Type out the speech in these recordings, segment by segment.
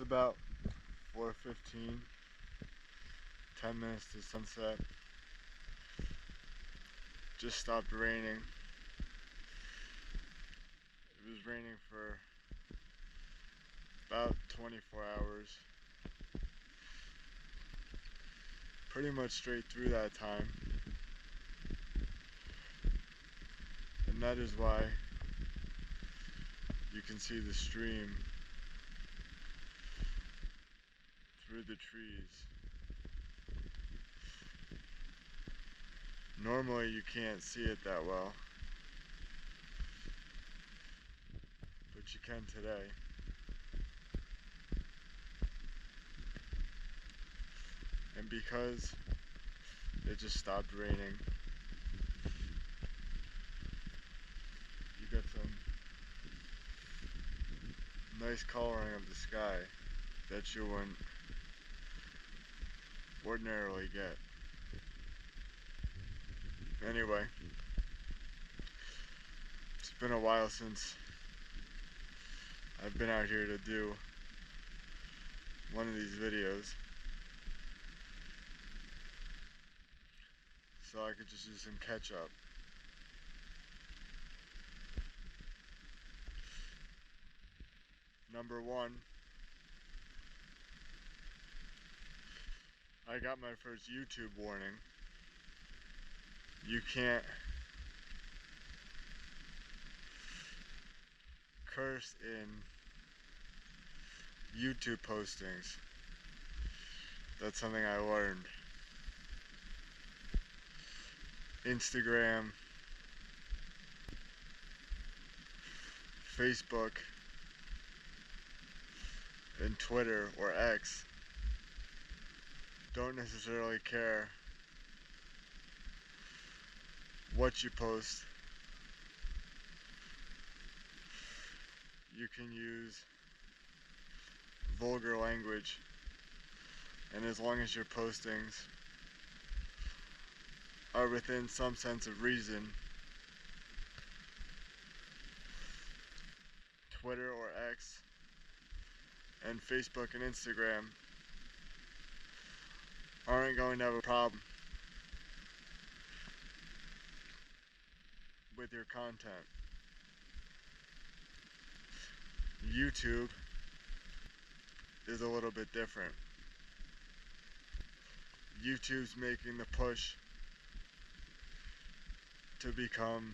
about 4:15, 10 minutes to sunset. Just stopped raining. It was raining for about 24 hours. Pretty much straight through that time. And that is why you can see the stream through the trees. Normally you can't see it that well, but you can today. And because it just stopped raining, you got some nice coloring of the sky that you wouldn't ordinarily get. Anyway, it's been a while since I've been out here to do one of these videos, so I could just do some catch up. Number one, I got my first YouTube warning. You can't curse in YouTube postings. That's something I learned. Instagram, Facebook, and Twitter, or X, don't necessarily care what you post. You can use vulgar language, and as long as your postings are within some sense of reason, Twitter or X and Facebook and Instagram aren't going to have a problem with your content. YouTube is a little bit different. YouTube's making the push to become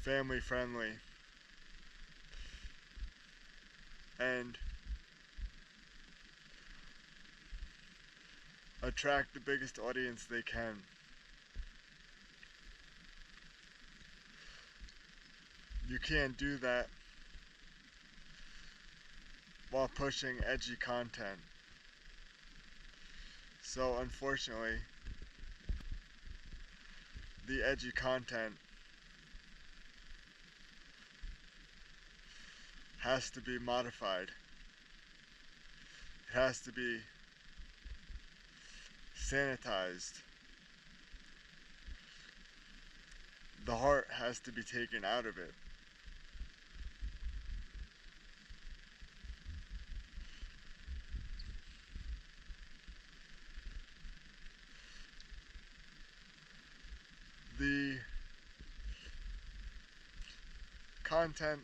family friendly and attract the biggest audience they can. You can't do that while pushing edgy content. So unfortunately, the edgy content has to be modified. It has to be sanitized. The heart has to be taken out of it. The content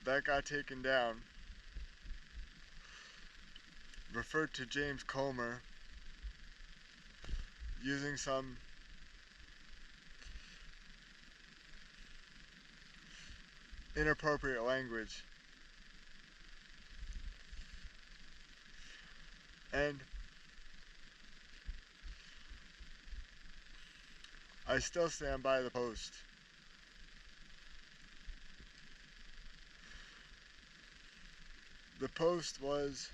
that got taken down referred to James Comer using some inappropriate language. And I still stand by the post. The post was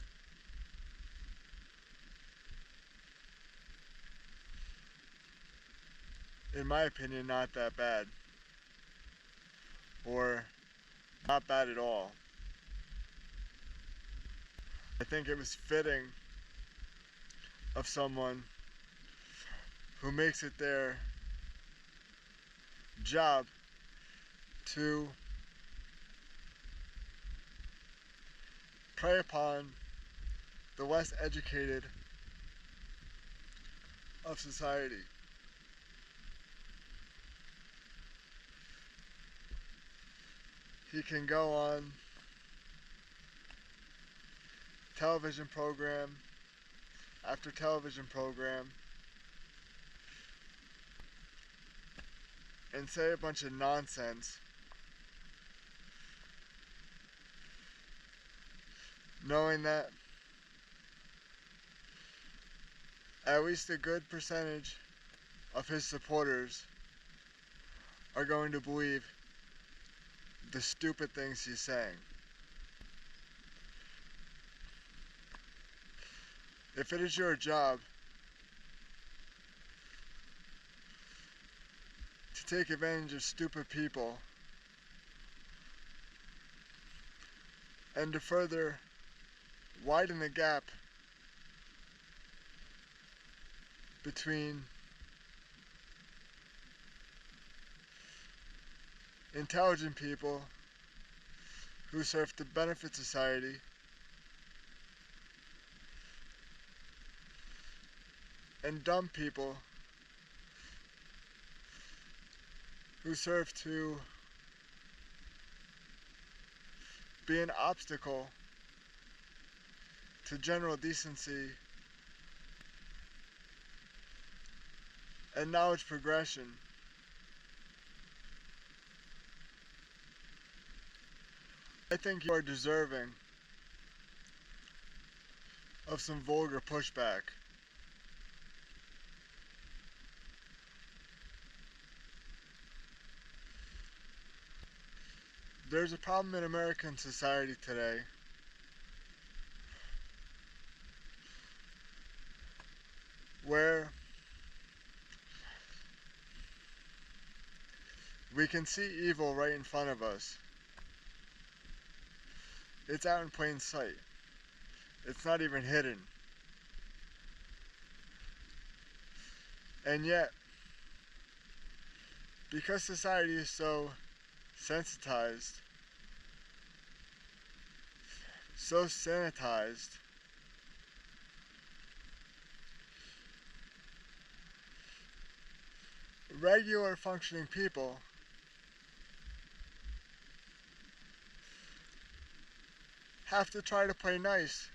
in my opinion not that bad, or not bad at all. I think it was fitting of someone who makes it their job to prey upon the less educated of society. He can go on television program after television program and say a bunch of nonsense, knowing that at least a good percentage of his supporters are going to believe the stupid things he's saying. If it is your job to take advantage of stupid people and to further widen the gap between intelligent people who serve to benefit society and dumb people who serve to be an obstacle to general decency and knowledge progression, I think you are deserving of some vulgar pushback. There's a problem in American society today where we can see evil right in front of us. It's out in plain sight. It's not even hidden. And yet, because society is so sensitized, so sanitized, regular functioning people have to try to play nice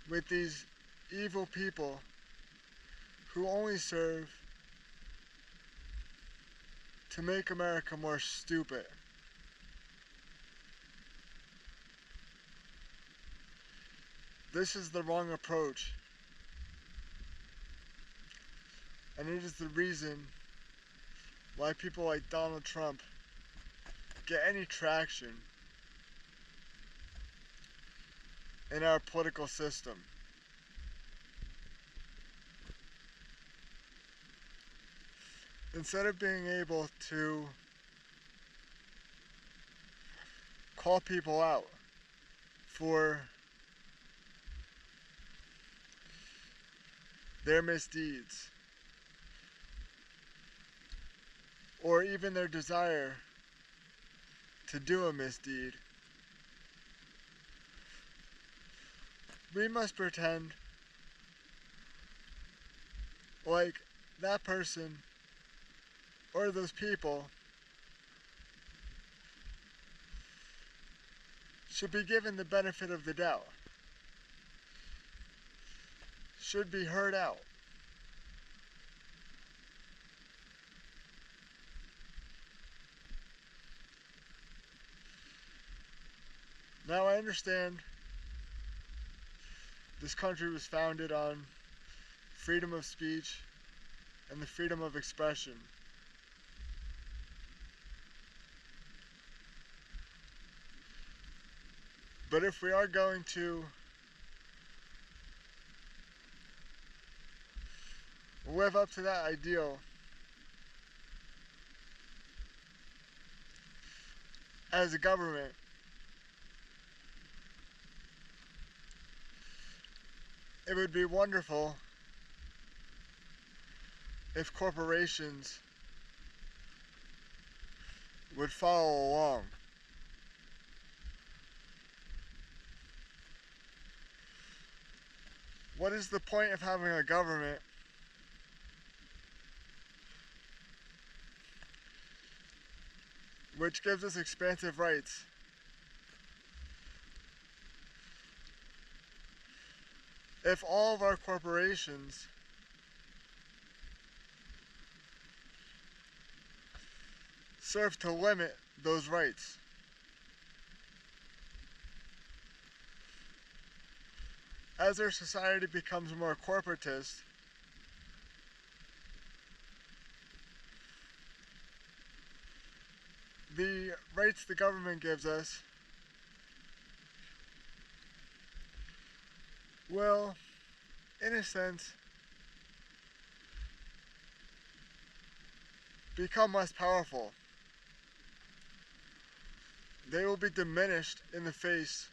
with these evil people who only serve to make America more stupid. This is the wrong approach, and it is the reason why people like Donald Trump get any traction in our political system. Instead of being able to call people out for their misdeeds, or even their desire to do a misdeed, we must pretend like that person or those people should be given the benefit of the doubt, should be heard out. Now I understand this country was founded on freedom of speech and the freedom of expression. But if we are going to live up to that ideal, as a government, it would be wonderful if corporations would follow along. What is the point of having a government which gives us expansive rights if all of our corporations serve to limit those rights? As our society becomes more corporatist, the rights the government gives us will, in a sense, become less powerful. They will be diminished in the face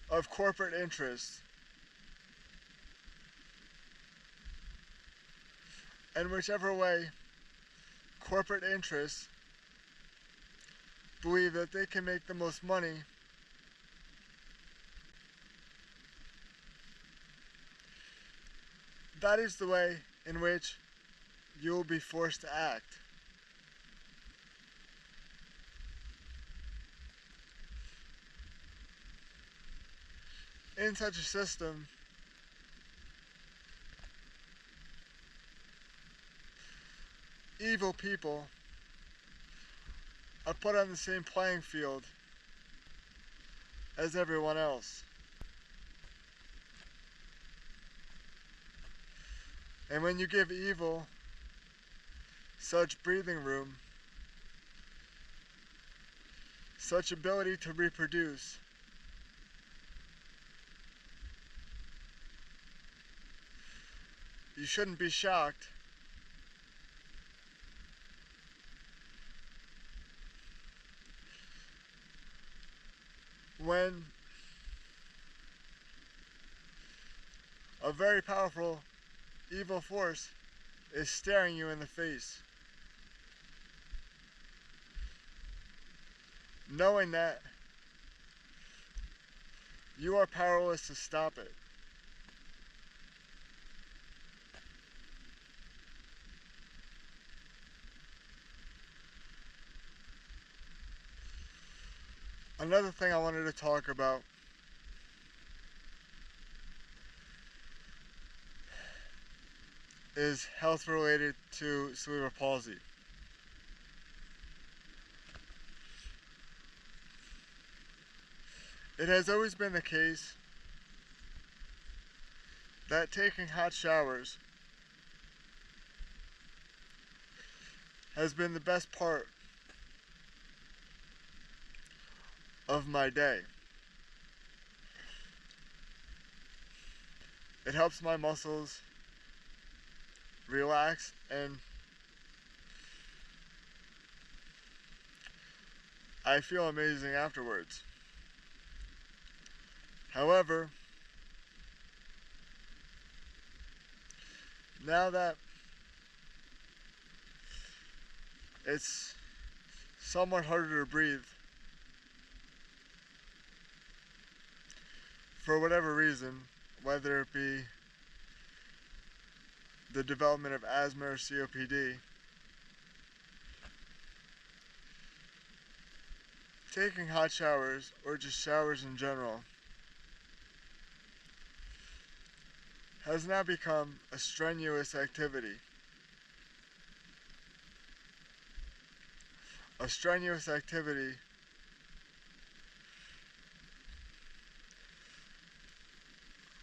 of corporate interests. And whichever way corporate interests believe that they can make the most money, that is the way in which you will be forced to act. In such a system, evil people are put on the same playing field as everyone else. And when you give evil such breathing room, such ability to reproduce, you shouldn't be shocked when a very powerful evil force is staring you in the face, knowing that you are powerless to stop it. Another thing I wanted to talk about is health related to cerebral palsy. It has always been the case that taking hot showers has been the best part of my day. It helps my muscles relax, and I feel amazing afterwards. However, now that it's somewhat harder to breathe, for whatever reason, whether it be the development of asthma or COPD, taking hot showers, or just showers in general, has now become a strenuous activity. A strenuous activity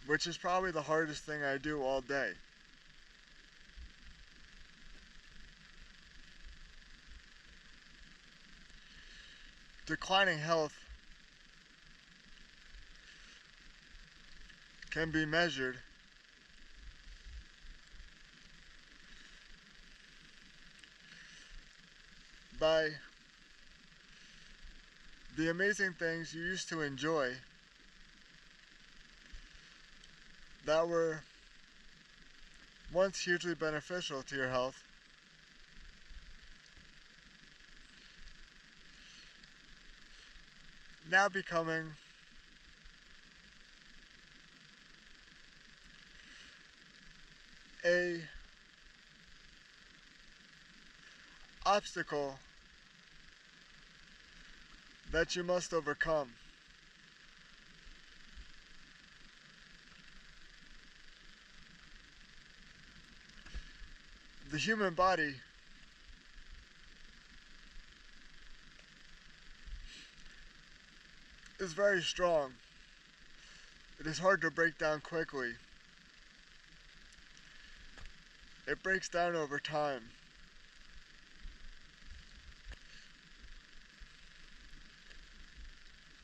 which is probably the hardest thing I do all day. Declining health can be measured by the amazing things you used to enjoy that were once hugely beneficial to your health, now becoming a obstacle that you must overcome. The human body is very strong. It is hard to break down quickly. It breaks down over time.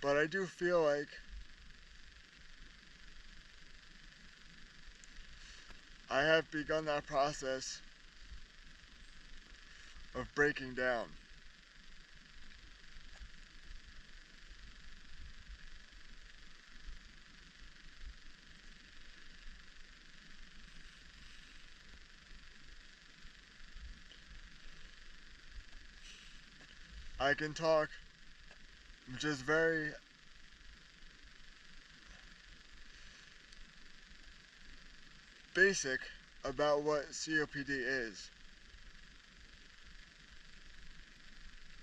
But I do feel like I have begun that process of breaking down. I can talk just very basic about what COPD is.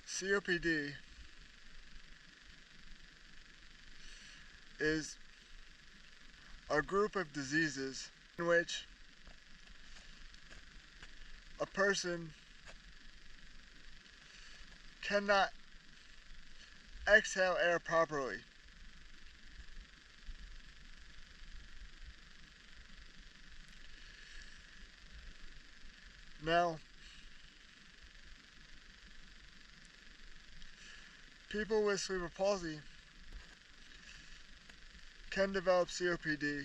COPD is a group of diseases in which a person cannot exhale air properly. Now, people with cerebral palsy can develop COPD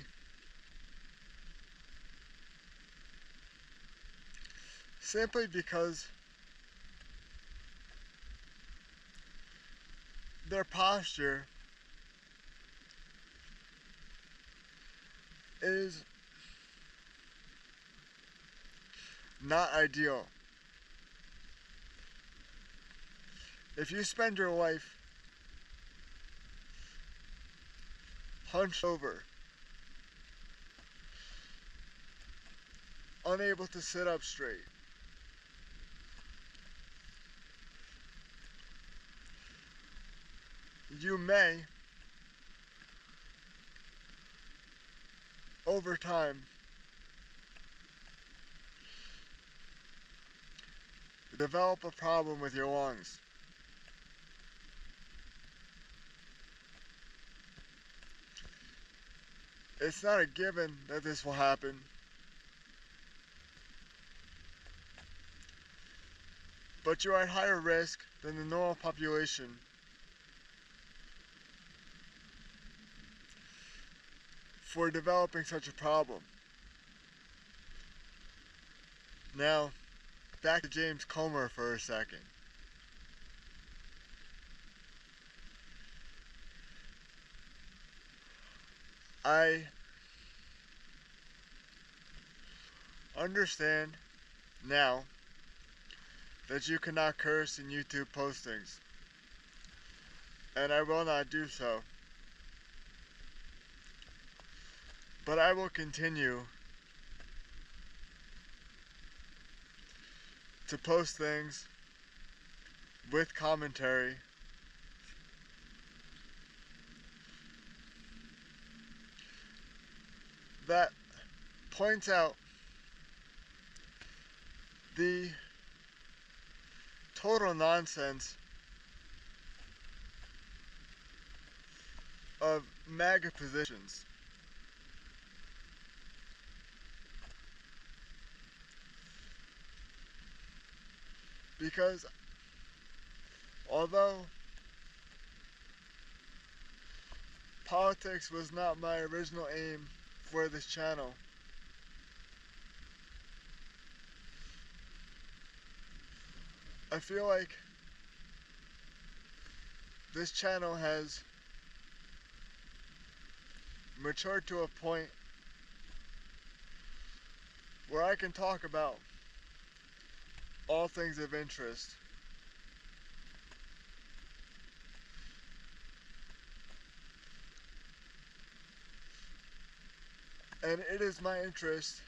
simply because their posture is not ideal. If you spend your life hunched over, unable to sit up straight, you may, over time, develop a problem with your lungs. It's not a given that this will happen, but you are at higher risk than the normal population for developing such a problem. Now, back to James Comer for a second. I understand now that you cannot curse in YouTube postings, and I will not do so. But I will continue to post things with commentary that points out the total nonsense of MAGA positions. Because although politics was not my original aim for this channel, I feel like this channel has matured to a point where I can talk about all things of interest. And it is my interest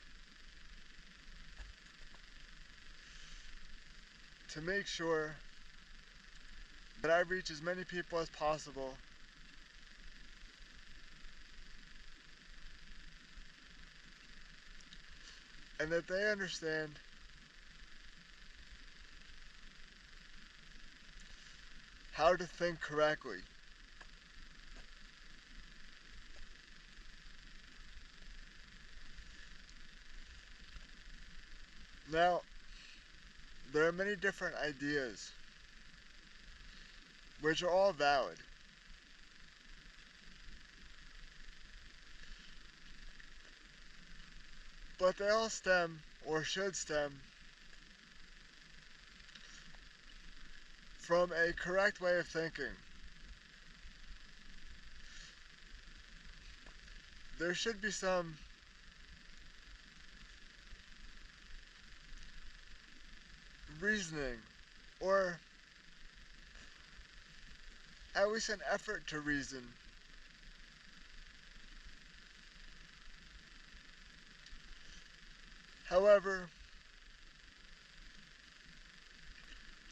to make sure that I reach as many people as possible and that they understand how to think correctly. Now, there are many different ideas, which are all valid. But they all stem, or should stem, from a correct way of thinking. There should be some reasoning, or at least an effort to reason. However,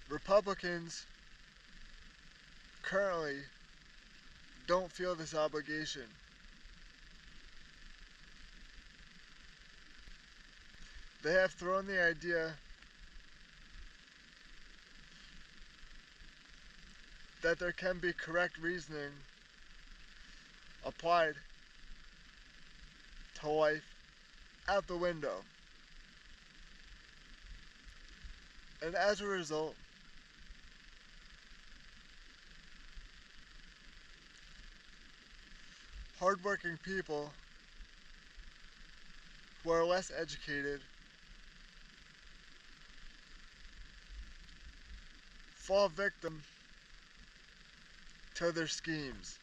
Republicans currently don't feel this obligation. They have thrown the idea that there can be correct reasoning applied to life out the window. And as a result, hardworking people who are less educated fall victim to their schemes.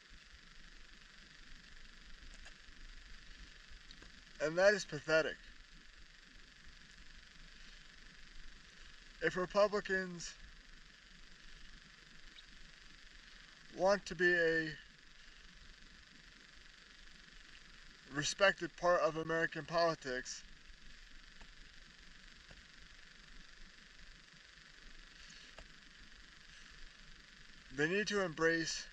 And that is pathetic. If Republicans want to be a respected part of American politics, they need to embrace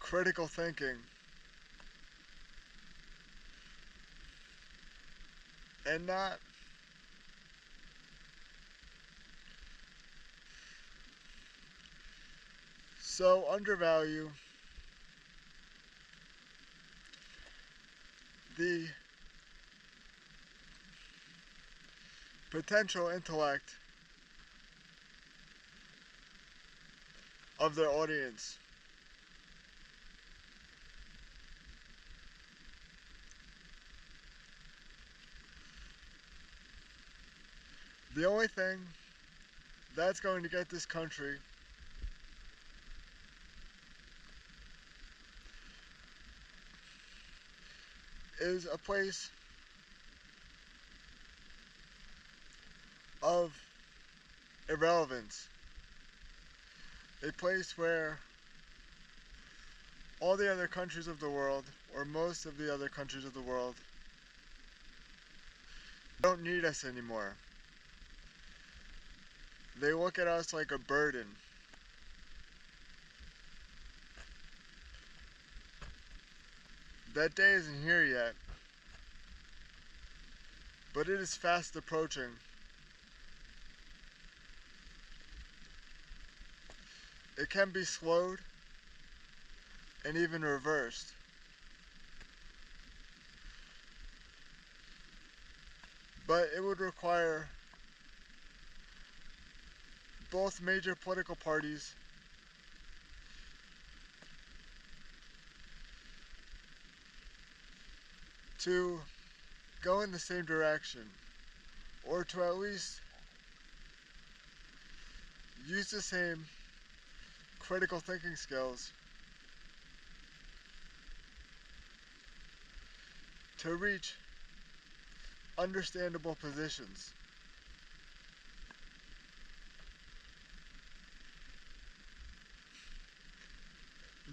critical thinking and not so undervalue the potential intellect of their audience. The only thing that's going to get this country is a place of irrelevance. A place where all the other countries of the world, or most of the other countries of the world, don't need us anymore. They look at us like a burden. That day isn't here yet, but it is fast approaching. It can be slowed and even reversed. But it would require both major political parties to go in the same direction, or to at least use the same critical thinking skills to reach understandable positions.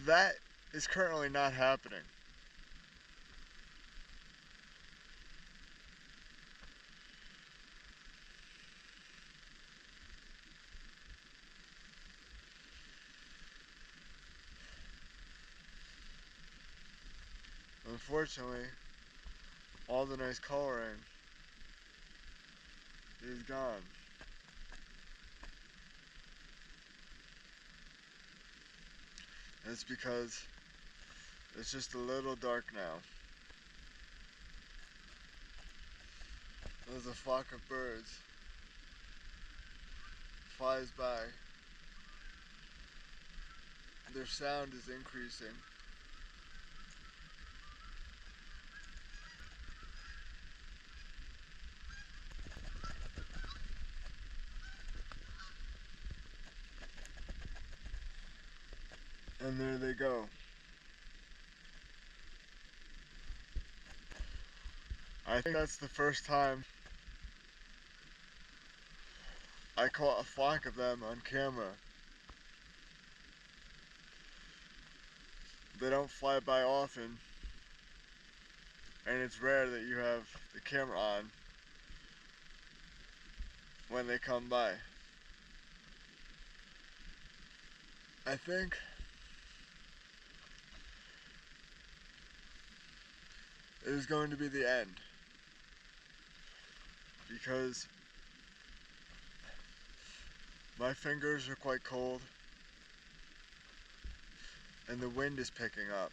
That is currently not happening. Unfortunately, all the nice coloring is gone. It's because it's just a little dark now. There's a flock of birds flies by. Their sound is increasing. And there they go. I think that's the first time I caught a flock of them on camera. They don't fly by often, and it's rare that you have the camera on when they come by. I think it is going to be the end, because my fingers are quite cold and the wind is picking up.